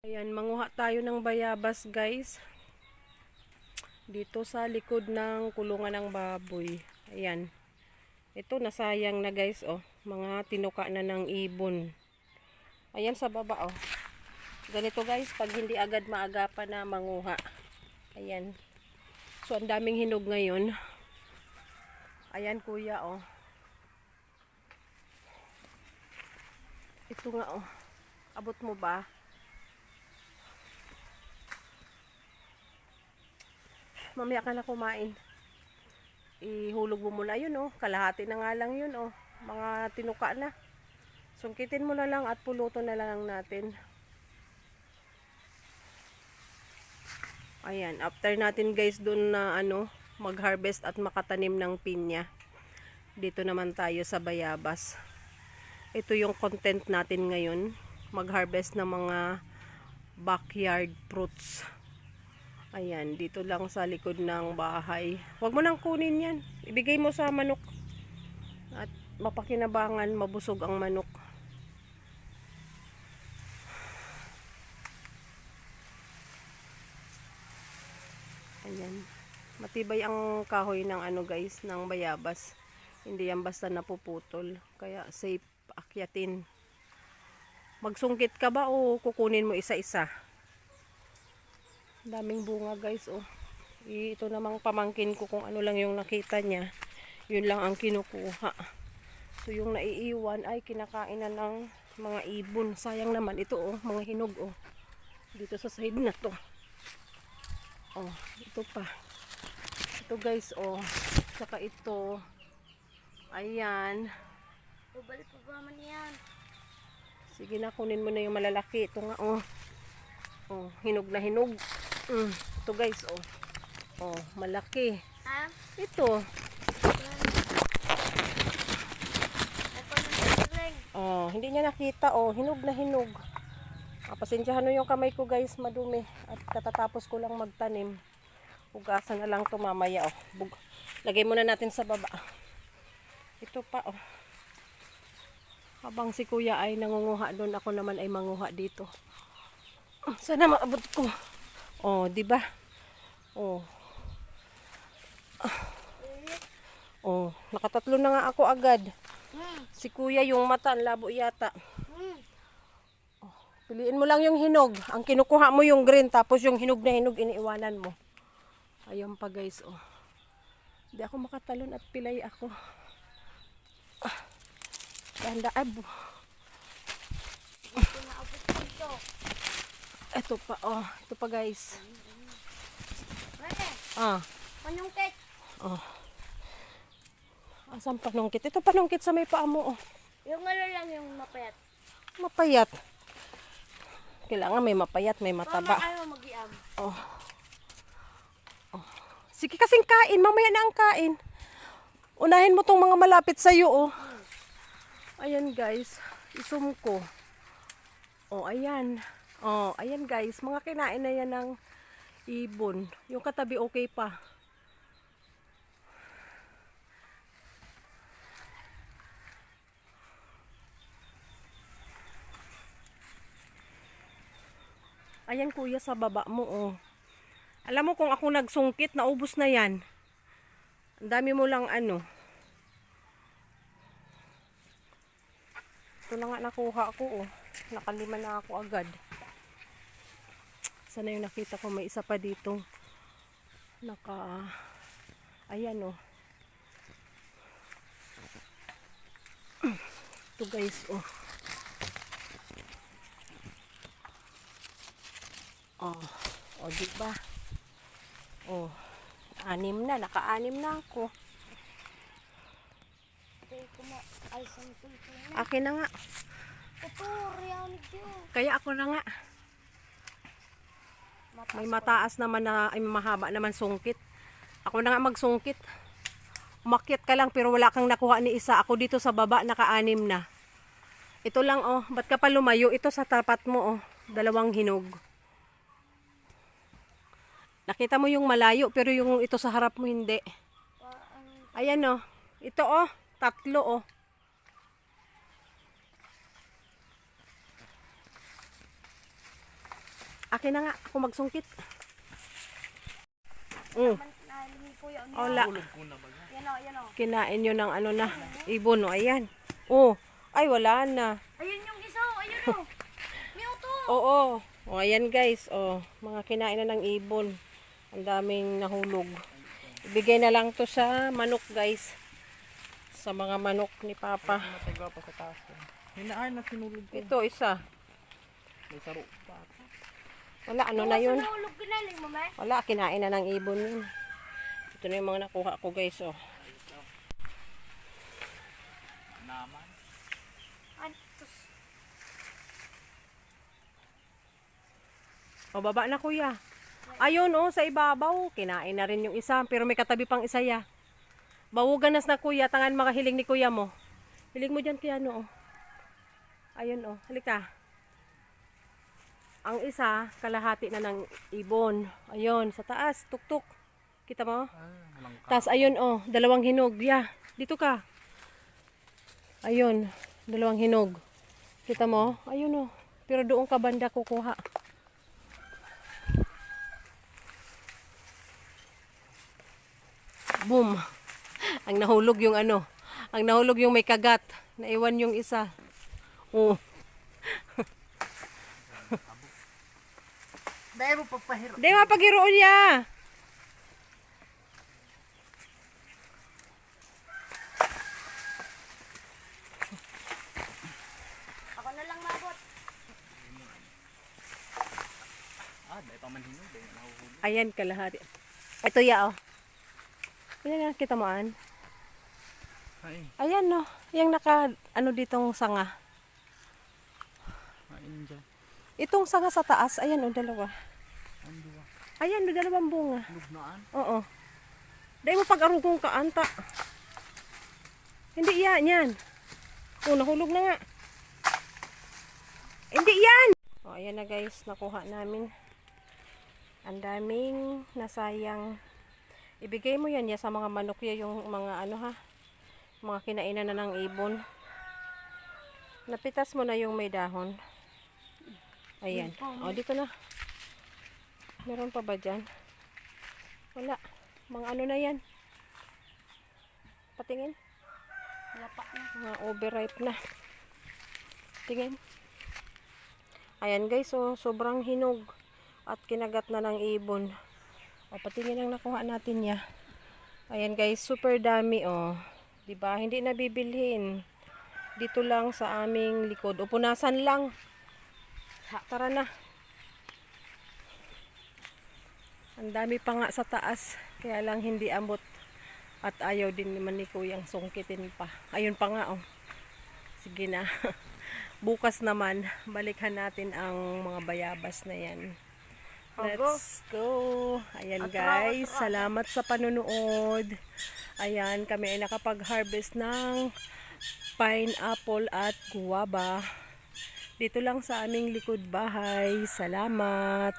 Ayan, manguha tayo ng bayabas guys. Dito sa likod ng kulungan ng baboy. Ayan. Ito nasayang na guys oh. Mga tinuka na ng ibon. Ayan sa baba oh. Ganito guys, pag hindi agad maagapan na manguha. Ayan. So ang daming hinog ngayon. Ayan kuya oh. Ito nga oh. Abot mo ba? Mamaya ka na kumain. Ihulog mo muna yun oh. Kalahati na nga lang yun oh. Mga tinuka na. Sungkitin mo na lang at pulutin na lang natin. Ayan, after natin guys dun na mag-harvest at makatanim ng pinya. Dito naman tayo sa bayabas. Ito yung content natin ngayon. Mag-harvest ng mga backyard fruits. Ayan, dito lang sa likod ng bahay. Huwag mo nang kunin yan. Ibigay mo sa manok. At mapakinabangan, mabusog ang manok. Ayan. Matibay ang kahoy ng guys, ng bayabas. Hindi yan basta napuputol. Kaya safe akyatin. Magsungkit ka ba o kukunin mo isa-isa? Daming bunga guys oh. Ito namang pamangkin ko kung ano lang yung nakita niya. Yun lang ang kinukuha. So yung naiiwan ay kinakain na ng mga ibon. Sayang naman ito oh, mga hinog oh. Dito sa side na to. Oh, ito pa. Ito guys oh. Saka ito. Ayan. Ubal pa ba man yan? Sige na, kunin mo na yung malalaki. Ito nga oh. Oh, hinog na hinog. Ito guys oh. Oh, malaki. Ha? Ito. Oh, hindi niya nakita oh, hinog na hinog. Pasensyahan nyo yung kamay ko guys, madumi. At katatapos ko lang magtanim. Hugasan na lang to mamaya oh. Lagay muna natin sa baba. Ito pa oh. Habang si kuya ay nangunguha doon, ako naman ay manguha dito. Sana maabot ko. Oh, di ba? Oh. Oh, nakatatlo na nga ako agad. Si kuya yung mata, ang labo yata. Oh, piliin mo lang yung hinog. Ang kinukuha mo yung green, tapos yung hinog na hinog iniiwanan mo. Ayun pa guys, oh. Hindi ako makatalon at pilay ako. Ganda abo. Ito pa, oh. Ito pa guys. Ah. Panungkit. Oh. Asan panungkit? Ito panungkit sa may paa mo, oh. Yung ano lang yung mapayat. Mapayat. Kailangan may mapayat, may mataba. Mama, ano mag-iam? Oh. Oh. Sige kasing kain, mamaya na ang kain. Unahin mo tong mga malapit sa iyo, oh. Ayan guys, isum ko. Oh, ayan. Oh, ayan guys, mga kinain na yan ng ibon. Yung katabi okay pa. Ayan kuya sa baba mo oh. Alam mo kung ako nagsungkit, naubos na yan. Ang dami mo lang ano. Ito na nga nakuha ko oh. Nakalima na ako agad. Sana yung nakita ko, may isa pa dito. Ayan oh. Ito guys oh. Oh, oh diba? Oh, 6 na, naka-6 na ako. Akin na nga. Kaya ako na nga. May mataas naman na, ay mahaba naman sungkit. Ako na nga magsungkit. Umakyat ka lang pero wala kang nakuha ni isa. Ako dito sa baba, naka-6 na. Ito lang oh, ba't ka pa lumayo? Ito sa tapat mo oh, 2 hinog. Nakita mo yung malayo pero yung ito sa harap mo hindi. Ayan oh. Ito oh, 3 oh. Akin na nga, ako magsungkit. Mm. Nahilingi ko yun. Ola. Yan o, yan o. Kinain nyo ng ano na, ibon. O, ayan. Oh, ay wala na. Ayun yung isa o, ayun o. Mewto. Oo. O, ayan guys. O, mga kinain na ng ibon. Ang daming nahulog. Ibigay na lang to sa manok guys. Sa mga manok ni Papa. Matagwa pa sa taas. Hinaan na sinulog ko. Ito, isa. May saro pa. Wala, ano na yun? Nahulog ginaling mo, may? Wala, kinain na ng ibon yun. Ito na yung mga nakuha ko guys. Oh. Naman. O, baba na kuya. Ayun, oh, sa ibabaw. Kinain na rin yung isa. Pero may katabi pang isa ya. Bawuganas na kuya. Tangan makahiling ni kuya mo. Hiling mo dyan kuya, no? Oh. Ayun, oh. Halika. Ang isa, kalahati na ng ibon. Ayun, sa taas. Tuktok. Kita mo? Walang ka. Tapos, ayun, oh. Dalawang hinog. Ya, dito ka. Ayun. Dalawang hinog. Kita mo? Ayun, oh. Pero doon ka banda kukuha. Boom. Ang nahulog yung ano. Ang nahulog yung may kagat. Naiwan yung isa. Oh. Dahil mo pagpahiro. Di mapagiroon niya. Ako na lang mabot. Dahil pa man hinog. Dahil nahuhulog. Ayan kalahati. Ito ya oh. Ayan nga kita mo an. Ay, Ayan no. Yung naka ano ditong sanga. kain dyan. Itong sanga sa taas. Ayan oh dalawa. Ang duwa. Ayan oh dalawang bunga. Lugnaan. Oo. Dahil mo pag-arugong ka anta. Hindi yan. Oh nahulog na nga. Hindi yan. Oh ayan na guys. Nakuha namin. Ang daming nasayang. Ibigay mo yan ya sa mga manok ya yung mga ano ha. Mga kinainan na ng ibon. Napitas mo na yung may dahon. Ayan. O dito na. Meron pa ba dyan? Wala. Mga ano na yan. Patingin. Lapak na. Mga overripe na. Tingin. Ayan guys. So, sobrang hinog. At kinagat na ng ibon. O, patingin ang nakuha natin ya. Ayan guys, super dami oh. 'Di ba? Hindi na bibilhin. Dito lang sa aming likod. O punasan lang. Tara na. Ang dami pa nga sa taas. Kaya lang hindi abot. At ayaw din naman ni Kuyang sungkitin pa. Ayun pa nga oh. Sige na. Bukas naman, balikan natin ang mga bayabas na yan. Let's go. Ayan guys, salamat sa panunood. Ayan, kami ay nakapag-harvest ng pineapple at guava. Dito lang sa aming likod bahay. Salamat.